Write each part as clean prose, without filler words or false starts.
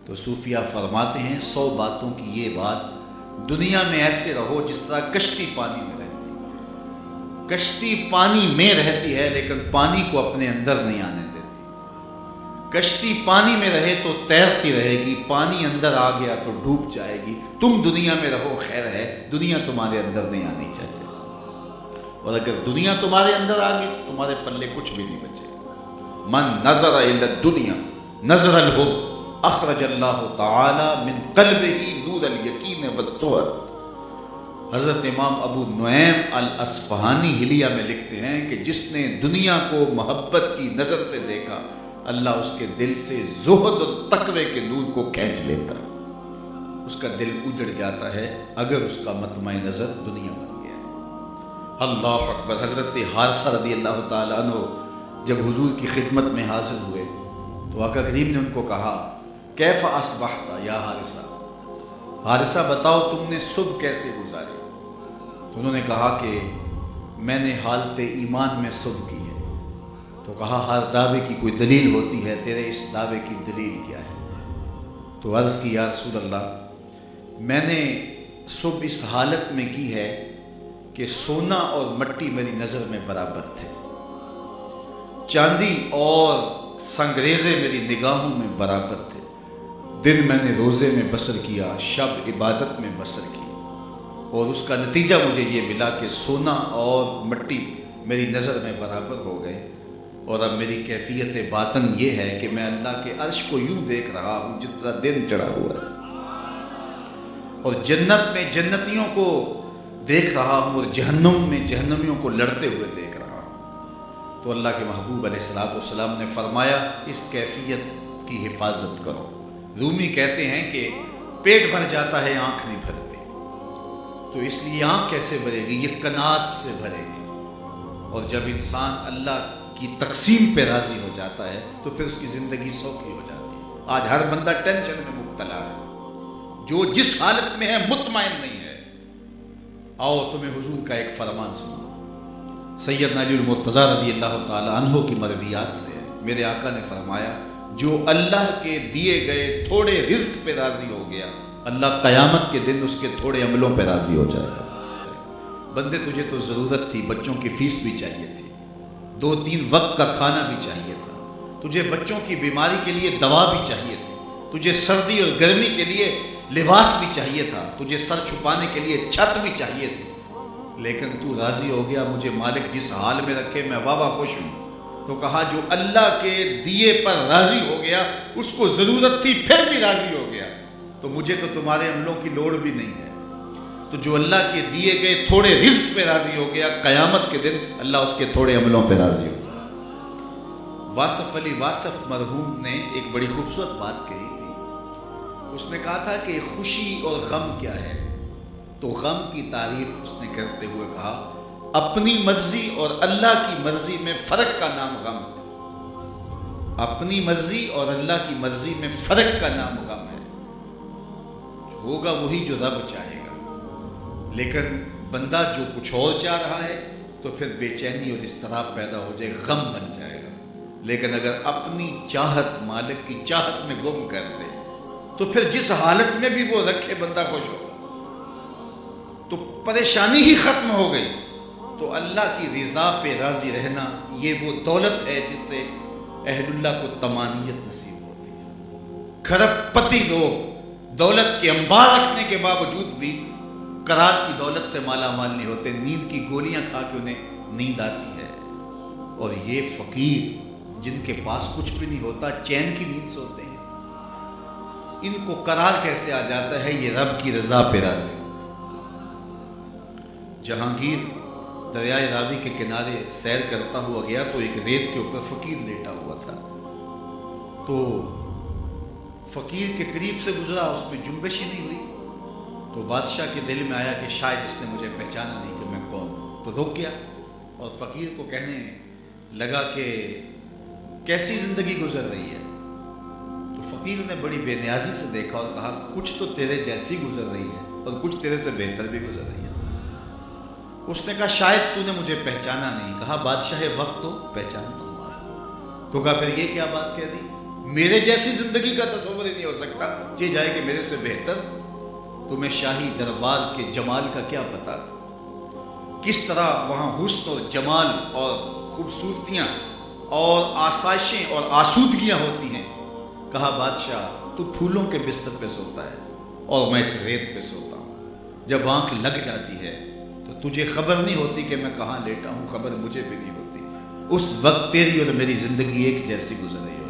تو صوفیہ فرماتے ہیں 100 باتوں کی یہ بات، دنیا میں ایسے رہو جس طرح کشتی پانی میں رہتی ہے۔ کشتی پانی میں رہتی ہے لیکن پانی کو اپنے اندر نہیں آنے دیتی۔ کشتی پانی میں رہے تو تیرتی رہے گی، پانی اندر آ گیا تو ڈوب جائے گی۔ تم دنیا میں رہو خیر ہے، دنیا تمہارے اندر نہیں آنی چاہیے، اور اگر دنیا تمہارے اندر آ گئی تمہارے پلے کچھ بھی نہیں بچے گا۔ من نظر الی الدنیا نظر الحب اخرج اللہ تعالی من قلبہ نور الیقین والزہد۔ حضرت امام ابو نعیم الاصفہانی حلیہ میں لکھتے ہیں کہ جس نے دنیا کو محبت کی نظر سے دیکھا، اللہ اس کے دل سے زہد اور تقوی کے نور کو کھینچ لیتا ہے، اس کا دل اجڑ جاتا ہے اگر اس کا مطمع نظر دنیا بن گیا ہے۔ اللہ اکبر۔ حضرت حارثہ رضی اللہ تعالیٰ عنہ جب حضور کی خدمت میں حاضر ہوئے تو آقا کریم نے ان کو کہا کیف اصبحت یا حارثہ، حارثہ بتاؤ تم نے صبح کیسے گزاری؟ تو انہوں نے کہا کہ میں نے حالت ایمان میں صبح کی ہے۔ تو کہا ہر دعوے کی کوئی دلیل ہوتی ہے، تیرے اس دعوے کی دلیل کیا ہے؟ تو عرض کی یا رسول اللہ میں نے صبح اس حالت میں کی ہے کہ سونا اور مٹی میری نظر میں برابر تھے، چاندی اور سنگریزے میری نگاہوں میں برابر تھے، دن میں نے روزے میں بسر کیا، شب عبادت میں بسر کی، اور اس کا نتیجہ مجھے یہ ملا کہ سونا اور مٹی میری نظر میں برابر ہو گئے، اور اب میری کیفیت باطن یہ ہے کہ میں اللہ کے عرش کو یوں دیکھ رہا ہوں جس طرح دن چڑھا ہوا ہے، اور جنت میں جنتیوں کو دیکھ رہا ہوں، اور جہنم میں جہنمیوں کو لڑتے ہوئے دیکھ رہا ہوں۔ تو اللہ کے محبوب علیہ الصلوۃ والسلام نے فرمایا اس کیفیت کی حفاظت کرو۔ رومی کہتے ہیں کہ پیٹ بھر جاتا ہے آنکھ نہیں بھرتی، تو اس لیے آنکھ کیسے بھرے گی؟ یہ قناعت سے بھرے گی، اور جب انسان اللہ کی تقسیم پہ راضی ہو جاتا ہے تو پھر اس کی زندگی سوکھی ہو جاتی ہے۔ آج ہر بندہ ٹینشن میں مبتلا ہے، جو جس حالت میں ہے مطمئن نہیں ہے۔ آؤ تمہیں حضور کا ایک فرمان سنو، سیدنا علی المرتضیٰ رضی اللہ تعالی عنہ کی مرویات سے ہے۔ میرے آقا نے فرمایا جو اللہ کے دیے گئے تھوڑے رزق پہ راضی ہو گیا، اللہ قیامت کے دن اس کے تھوڑے عملوں پہ راضی ہو جائے گا۔ بندے تجھے تو ضرورت تھی، بچوں کی فیس بھی چاہیے تھی، 2-3 وقت کا کھانا بھی چاہیے تھا، تجھے بچوں کی بیماری کے لیے دوا بھی چاہیے تھی، تجھے سردی اور گرمی کے لیے لباس بھی چاہیے تھا، تجھے سر چھپانے کے لیے چھت بھی چاہیے تھی، لیکن تو راضی ہو گیا مجھے مالک جس حال میں رکھے میں واہ خوش ہوں۔ تو کہا جو اللہ کے دیے پر راضی ہو گیا، اس کو ضرورت تھی پھر بھی راضی ہو گیا، تو مجھے تو تمہارے عملوں کی لوڑ بھی نہیں ہے۔ تو جو اللہ کے دیے گئے تھوڑے رزق پہ راضی ہو گیا، قیامت کے دن اللہ اس کے تھوڑے عملوں پہ راضی ہو جائے۔ واصف علی واصف مرحوم نے ایک بڑی خوبصورت بات کہی تھی، اس نے کہا تھا کہ خوشی اور غم کیا ہے؟ تو غم کی تعریف اس نے کرتے ہوئے کہا اپنی مرضی اور اللہ کی مرضی میں فرق کا نام غم ہے۔ اپنی مرضی اور اللہ کی مرضی میں فرق کا نام غم ہے۔ ہوگا وہی جو رب چاہے گا، لیکن بندہ جو کچھ اور چاہ رہا ہے تو پھر بے چینی اور اضطراب پیدا ہو جائے، غم بن جائے گا۔ لیکن اگر اپنی چاہت مالک کی چاہت میں گم کر دے تو پھر جس حالت میں بھی وہ رکھے بندہ خوش ہوگا، تو پریشانی ہی ختم ہو گئی۔ تو اللہ کی رضا پہ راضی رہنا یہ وہ دولت ہے جس سے اہل اللہ کو طمانینت نصیب ہوتی ہے۔ کھرب پتی لوگ دولت کے انبار رکھنے کے باوجود بھی قرات کی دولت سے مالا مال نہیں ہوتے، نیند کی گولیاں کھا کے انہیں نیند آتی ہے، اور یہ فقیر جن کے پاس کچھ بھی نہیں ہوتا چین کی نیند سوتے ہیں، ان کو قرار کیسے آ جاتا ہے؟ یہ رب کی رضا پہ راضی۔ جہانگیر دریائے راوی کے کنارے سیر کرتا ہوا گیا تو ایک ریت کے اوپر فقیر لیٹا ہوا تھا، تو فقیر کے قریب سے گزرا، اس میں جنبش ہی نہیں ہوئی، تو بادشاہ کے دل میں آیا کہ شاید اس نے مجھے پہچانا نہیں کہ میں کون ہوں، تو رک گیا اور فقیر کو کہنے لگا کہ کیسی زندگی گزر رہی ہے؟ تو فقیر نے بڑی بے نیازی سے دیکھا اور کہا کچھ تو تیرے جیسی گزر رہی ہے اور کچھ تیرے سے بہتر بھی گزر رہی ہے۔ اس نے کہا شاید تو نے مجھے پہچانا نہیں۔ کہا بادشاہ وقت تو پہچانتا ہوں آپ کو۔ تو کہا پھر یہ کیا بات کہہ دی؟ میرے جیسی زندگی کا تصور ہی نہیں ہو سکتا، یہ جائے کہ میرے سے بہتر۔ تمہیں شاہی دربار کے جمال کا کیا پتا، کس طرح وہاں حسن اور جمال اور خوبصورتیاں اور آسائشیں اور آسودگیاں ہوتی ہیں۔ کہا بادشاہ تو پھولوں کے بستر پہ سوتا ہے اور میں اس ریت پہ سوتا ہوں، جب آنکھ لگ جاتی ہے تو تجھے خبر نہیں ہوتی کہ میں کہاں لیٹا ہوں، خبر مجھے بھی نہیں ہوتی۔ اس وقت تیری اور میری زندگی ایک جیسی گزر رہی ہوتی،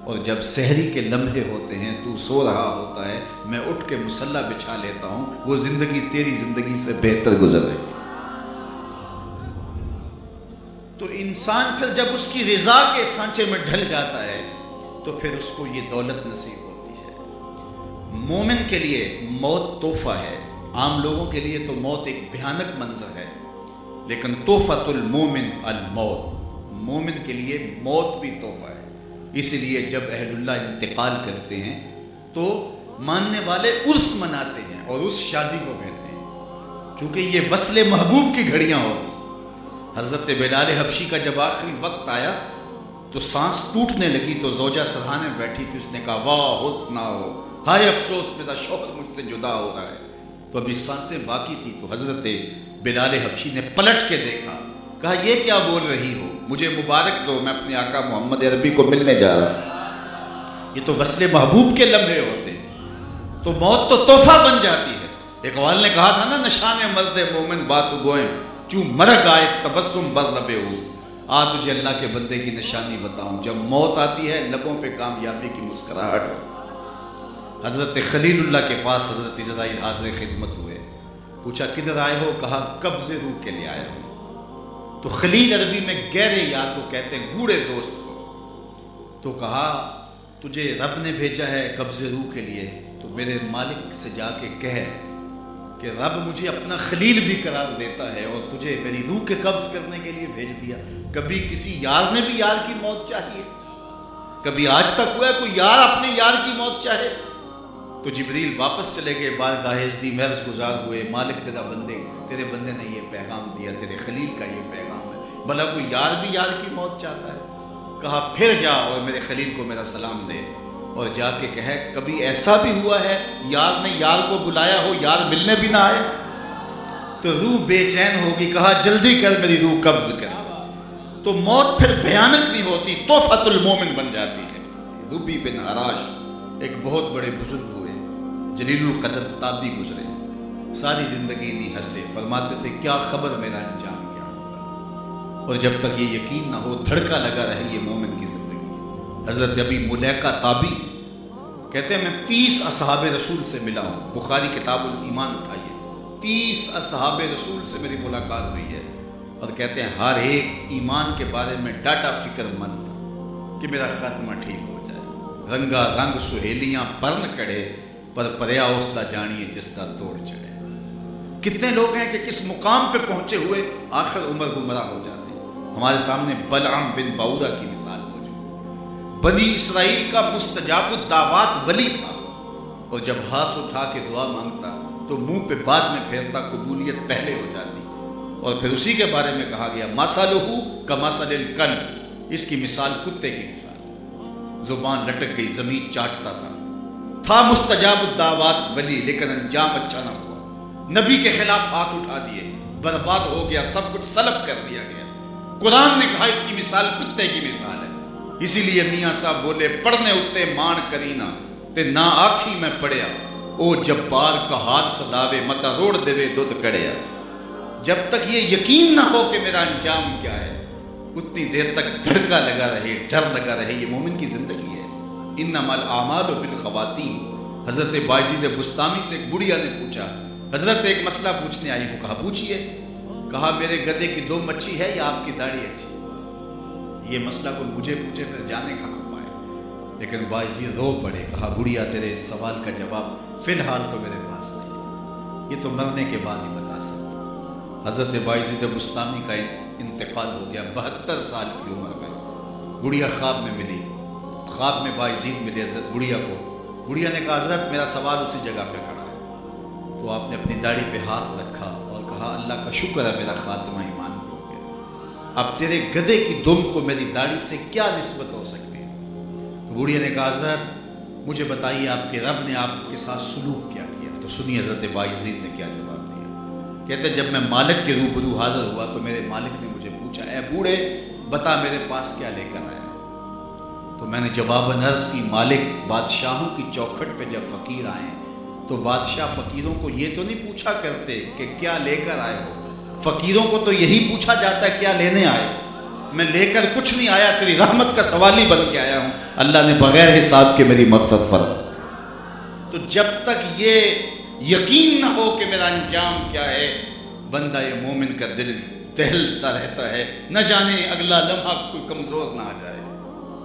اور جب سحری کے لمحے ہوتے ہیں تو سو رہا ہوتا ہے، میں اٹھ کے مصلی بچھا لیتا ہوں، وہ زندگی تیری زندگی سے بہتر گزر رہی ہے۔ تو انسان پھر جب اس کی رضا کے سانچے میں ڈھل جاتا ہے تو پھر اس کو یہ دولت نصیب ہوتی ہے۔ مومن کے لیے موت تحفہ ہے، عام لوگوں کے لیے تو موت ایک بھیانک منظر ہے، لیکن تحفۃ المومن الموت، مومن کے لیے موت بھی تحفہ ہے۔ اسی لیے جب اہل اللہ انتقال کرتے ہیں تو ماننے والے عرس مناتے ہیں اور اس شادی کو کہتے ہیں، چونکہ یہ وصل محبوب کی گھڑیاں ہوتی۔ حضرت بلال حبشی کا جب آخری وقت آیا تو سانس ٹوٹنے لگی تو زوجہ سرہانے بیٹھی تھی، اس نے کہا واہ حسنا ہو، ہائے افسوس میرا شوہر مجھ سے جدا ہو رہا ہے۔ تو ابھی سانسیں باقی تھی تو حضرت بلال حبشی نے پلٹ کے دیکھا، کہا یہ کیا بول رہی ہو، مجھے مبارک دو، میں اپنے آقا محمد عربی کو ملنے جا رہا ہوں۔ یہ تو وصل محبوب کے لمحے ہوتے ہیں، تو موت تو تحفہ بن جاتی ہے۔ اقبال نے کہا تھا نا، نشان مرد مومن بات گوئیں چوں مرگ آئے تبسم بر لب حسن۔ تجھے اللہ کے بندے کی نشانی بتاؤں، جب موت آتی ہے لبوں پہ کامیابی کی مسکراہٹ ہوتی۔ حضرت خلیل اللہ کے پاس حضرت جبرائیل حاضر خدمت ہوئے، پوچھا کدھر آئے ہو، کہا قبض روح کے لیے آئے ہو۔ تو خلیل عربی میں گہرے یار کو کہتے ہیں، گوڑے دوست کو۔ تو کہا تجھے رب نے بھیجا ہے قبض روح کے لیے، تو میرے مالک سے جا کے کہہ کہ رب مجھے اپنا خلیل بھی قرار دیتا ہے اور تجھے میری روح کے قبض کرنے کے لیے بھیج دیا۔ کبھی کسی یار نے بھی یار کی موت چاہیے؟ کبھی آج تک ہوا ہے کوئی یار اپنے یار کی موت چاہے؟ تو جبریل واپس چلے گئے، بارگاہ ازدی مرض گزار ہوئے، مالک تیرے بندے نے یہ پیغام دیا، تیرے خلیل کا یہ پیغام ہے، بھلا کوئی یار بھی یار کی موت چاہتا ہے؟ کہا پھر جا اور میرے خلیل کو میرا سلام دے، اور جا کے کہے کبھی ایسا بھی ہوا ہے یار نے یار کو بلایا ہو، یار ملنے بھی نہ آئے؟ تو روح بے چین ہوگی، کہا جلدی کر میری روح قبض کر۔ تو موت پھر بھیانک نہیں ہوتی، تحفۃ المومن بن جاتی ہے۔ ربی بن حراش ایک بہت بڑے بزرگ ہوئے، جلیل القدر تابعی گزرے، ساری زندگی نہیں ہنسے، فرماتے تھے کیا خبر میرا انجام کیا ہوگا، اور جب تک یہ یقین نہ ہو دھڑکا لگا رہے یہ مومن کی زندگی۔ حضرت ابی ملیکہ تابعی کہتے ہیں میں 30 اصحاب رسول سے ملا ہوں، بخاری کتاب الایمان اٹھائیے، 30 اصحاب رسول سے میری ملاقات ہوئی ہے، اور کہتے ہیں ہر ایک ایمان کے بارے میں ڈاٹا فکر مند تھا کہ میرا خاتمہ ٹھیک ہو جائے۔ رنگا رنگ سہیلیاں پرن کڑے، پر پریا اوسلا جانیے جس کا توڑ چڑھے۔ کتنے لوگ ہیں کہ کس مقام پہ پہنچے ہوئے آخر عمر گمراہ ہو جاتے ہیں۔ ہمارے سامنے بلعام بن باورا کی مثال موجود ہے، بنی اسرائیل کا مستجاب الدعوات ولی تھا، اور جب ہاتھ اٹھا کے دعا مانگتا تو منہ پہ بعد میں پھیرتا، قبولیت پہلے ہو جاتی، اور پھر اسی کے بارے میں کہا گیا مثلہ کمثل الکلب، اس کی مثال کتے کی مثال، زبان لٹک گئی، زمین چاٹتا تھا مستجاب الدعوات ولی، لیکن انجام اچھا نہ ہوا، نبی کے خلاف ہاتھ اٹھا دیے، برباد ہو گیا، سب کچھ سلب کر دیا گیا۔ قرآن نے کہا اس کی مثال کتے کی مثال ہے، اسی لیے میاں صاحب بولے پڑھنے اتے مان کرینا تے نہ آکھی میں پڑھیا، او جبار کا ہاتھ صداوے متا روڑ دے دودھ کڑیا۔ جب تک یہ یقین نہ ہو کہ میرا انجام کیا ہے اتنی دیر تک دھڑکا لگا رہے، ڈر لگا رہے، یہ مومن کی زندگی ہے۔ انما الاعمال بالخواتیم۔ حضرت بایزید بستامی سے ایک بڑھیا نے پوچھا، حضرت ایک مسئلہ پوچھنے آئی ہوں، کہا پوچھئے۔ کہا میرے گدھے کی 2 مچھی ہے یا آپ کی داڑھی اچھی؟ یہ مسئلہ کو مجھے پوچھے پھر جانے کہاں پائے، لیکن بایزید رو پڑے، کہا بڑھیا تیرے اس سوال کا جواب فی الحال تو میرے پاس نہیں، یہ تو مرنے کے بعد ہی بتا سکتا۔ حضرت بایزید بستامی کا انتقال ہو گیا 72 سال کی عمر میں۔ بڑھیا خواب میں ملی، خواب میں بایزید ملے حضرت بڑھیا کو۔ بڑھیا نے کہا حضرت میرا سوال اسی جگہ پہ کھڑا ہے۔ تو آپ نے اپنی داڑھی پہ ہاتھ رکھا اور کہا اللہ کا شکر ہے میرا خاتمہ ایمان ہو گیا، اب تیرے گدھے کی دم کو میری داڑھی سے کیا نسبت ہو سکتی ہے؟ بوڑھیا نے کہا حضرت مجھے بتائیے آپ کے رب نے آپ کے ساتھ سلوک کیا کیا؟ تو سنیے حضرت بایزید نے کیا جواب دیا۔ کہتے جب میں مالک کے روبرو حاضر ہوا تو میرے مالک نے مجھے پوچھا اے بوڑھے بتا میرے پاس کیا لے کر آیا؟ تو میں نے جواباً عرض کی مالک بادشاہوں کی چوکھٹ پہ جب فقیر آئیں تو بادشاہ فقیروں کو یہ تو نہیں پوچھا کرتے کہ کیا لے کر آئے ہو، فقیروں کو تو یہی پوچھا جاتا ہے کیا لینے آئے؟ میں لے کر کچھ نہیں آیا، تیری رحمت کا سوالی بن کے آیا ہوں، اللہ نے بغیر حساب کے میری مغفرت فرمائی۔ تو جب تک یہ یقین نہ ہو کہ میرا انجام کیا ہے، بندہ یہ مومن کا دل دہلتا رہتا ہے، نہ جانے اگلا لمحہ کوئی کمزور نہ آ جائے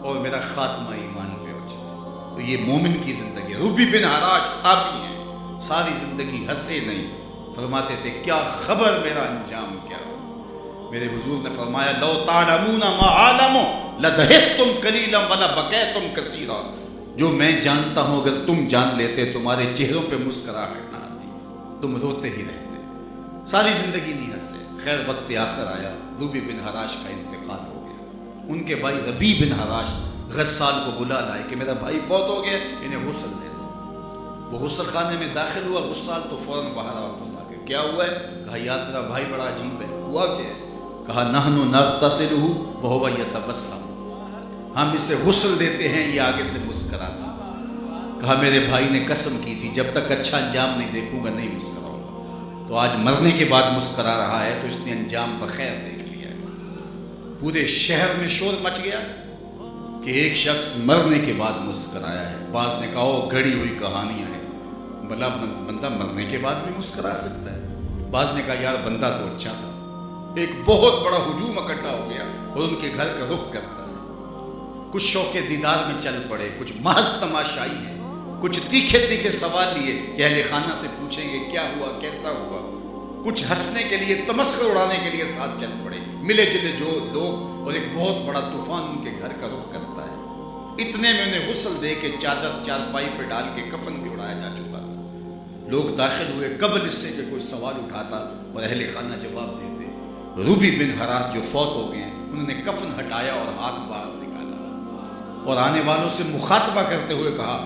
اور میرا خاتمہ ایمان پہ ہو جائے۔ تو یہ مومن کی زندگی ہے۔ ربی بن حراش تابعی ہیں، ساری زندگی ہنسے نہیں، فرماتے تھے کیا خبر میرا انجام کیا ہو۔ میرے حضور نے فرمایا لو تعلمون ما عالم لضحکتم قلیلا ولبکیتم کثیرا، جو میں جانتا ہوں اگر تم جان لیتے تمہارے چہروں پہ مسکراہٹ نہ آتی، تم روتے ہی رہتے، ساری زندگی نہیں ہنسے۔ خیر وقت آخر آیا، ربی بن حراش کا انتقال ہو گیا۔ ان کے بھائی ربی بن حراش غسال کو بلا لائے کہ میرا بھائی فوت ہو گیا، انہیں غسل دے دو۔ وہ غسل خانے میں داخل ہوا، غسال تو فوراً باہر واپس آ گئے۔ کیا ہوا ہے؟ کہا یا تیرا بھائی بڑا عجیب ہے، ہوا کیا ہے؟ کہا نحن نغتسلہ وہو یتبسم، ہم اسے غسل دیتے ہیں یہ آگے سے مسکراتا۔ کہا میرے بھائی نے قسم کی تھی جب تک اچھا انجام نہیں دیکھوں گا نہیں مسکراؤں گا، تو آج مرنے کے بعد مسکرا رہا ہے تو اس نے انجام بخیر دیکھ لیا ہے۔ پورے شہر میں شور مچ گیا کہ ایک شخص مرنے کے بعد مسکرایا ہے۔ بعض نے کہا وہ گھڑی ہوئی کہانیاں ہیں، بھلا بندہ مرنے کے بعد بھی مسکرا سکتا ہے؟ بعض نے کہا یار بندہ تو اچھا تھا۔ ایک بہت بڑا ہجوم اکٹھا ہو گیا اور ان کے گھر کا رخ کرتا ہے۔ کچھ شوق دیدار میں چل پڑے، کچھ محض تماشائی ہیں، کچھ تیکھے تیکھے سوال لیے کہ اہل خانہ سے پوچھیں گے کیا ہوا کیسا ہوا، کچھ ہنسنے کے لیے تمسخر اڑانے کے لیے ساتھ چل پڑے، ملے جلے جو لوگ، اور ایک بہت بڑا طوفان ان کے گھر کا رخ کرتا ہے۔ اتنے میں انہیں غسل دے کے چادر چارپائی پہ ڈال کے کفن بھی اڑایا جا چکا تھا۔ لوگ داخل ہوئے قبل اس سے کہ کوئی سوال اٹھاتا اور اہل خانہ جواب دیتے۔ ربی بن حراش جو فوت ہو گئے ہیں انہوں نے کفن ہٹایا اور ہاتھ باہر نکالا اور آنے والوں سے مخاطبہ کرتے ہوئے کہا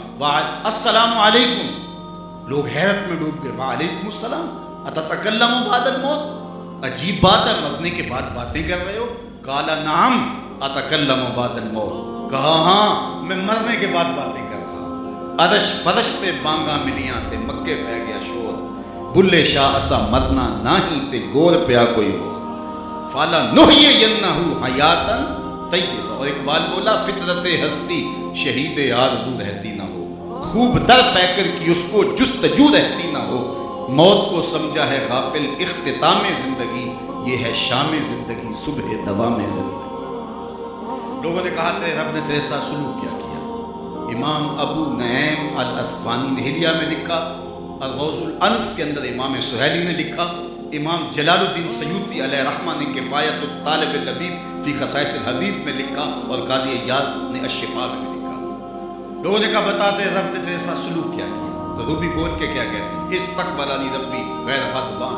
السلام علیکم۔ لوگ حیرت میں ڈوب گئے، وعلیکم السلام اتتکلم بعد الموت، عجیب بات ہے مرنے کے بعد باتیں کر رہے ہو؟ قال نعم اتکلم بعد الموت، کہا ہاں میں مرنے کے بعد باتیں کر رہا ہوں۔ عرش فرش تے بانگا ملیاں تے مکے پہ گیا شور، بلے شاہ اسا مرنا نہ ہی تے گور پیا کوئی ہو، فالا نحیینہ حیاتاً طیبہ۔ اور اقبال بولا فطرت ہستی شہید آرزو رہتی نہ ہو، خوب در پیکر کی اس کو جستجو رہتی نہ ہو، موت کو سمجھا ہے غافل اختتام زندگی، یہ ہے شام زندگی صبح دوام زندگی۔ لوگوں نے کہا تھے رب نے تیرے ساتھ سلوک کیا کیا؟ امام ابو نعیم الاصفہانی نے حلیہ میں لکھا، الغوث الانف کے اندر امام سہیلی نے لکھا، امام جلال الدین سیوطی علیہ رحمہ نے کفایت الطالب الحبیب فی خصائص الحبیب میں لکھا اور قاضی ایاز نے الشفاء میں بھی لکھا۔ لوگوں نے کہا بتاتے رب نے تیرے ساتھ سلوک کیا کیا؟ تو ربی بول کے کیا کہتے ہیں استقبلانی ربی غیر غضبان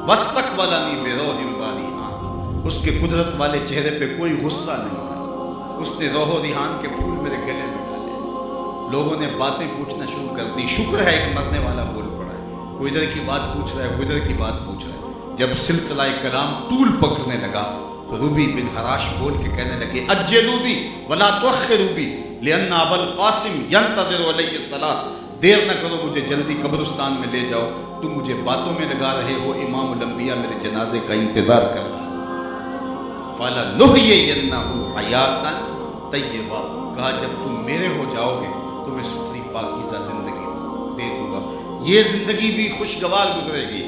واستقبلانی بروح باریحان، اس کے قدرت والے چہرے پہ کوئی غصہ نہیں تھا، اس نے روح و ریحان کے پھول میرے گلے میں ڈالے۔ لوگوں نے باتیں پوچھنا شروع کر دی، شکر ہے ایک مرنے والا بول پڑا ہے، کوئی ادھر کی بات پوچھ رہا ہے کوئی ادھر کی بات پوچھ رہا ہے۔ جب سلسلہ کلام طول پکڑنے لگا تو ربی بن حراش بول کے کہنے لگے اجلوا بی ولا تؤخروا بی لأن ابا القاسم ينتظر علی الصلاۃ، دیر نہ کرو مجھے جلدی قبرستان میں لے جاؤ، تم مجھے باتوں میں لگا رہے ہو، امام الانبیاء میرے جنازے کا انتظار کر رہا ہے۔ فلا نحیینہ حیاتاً طیبہ، کہا جب تم میرے ہو جاؤ گے تو میں ستھری پاکیزہ زندگی دے دوں گا، یہ زندگی بھی خوشگوار گزرے گی،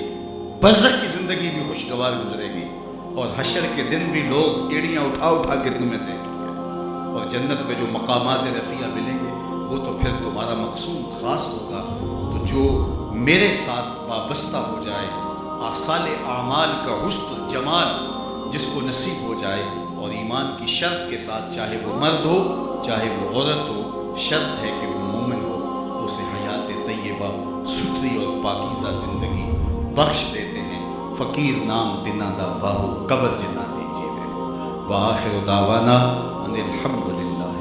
برزخ کی زندگی بھی خوشگوار گزرے گی، اور حشر کے دن بھی لوگ ایڑیاں اٹھا اٹھا کے تمہیں دیکھیں گے، اور جنت میں جو مقامات رفیع ملیں گے وہ تو پھر تمہارا مقصود خاص ہوگا۔ تو جو میرے ساتھ وابستہ ہو جائے، آثال اعمال کا حسن جمال جس کو نصیب ہو جائے، اور ایمان کی شرط کے ساتھ، چاہے وہ مرد ہو چاہے وہ عورت ہو، شرط ہے کہ وہ مومن ہو، تو اسے حیات طیبہ ستھری اور پاکیزہ زندگی بخش دیتے ہیں۔ فقیر نام دنا دا باہو قبر جنا دیجیے، وآخر دعوانا ان الحمدللہ۔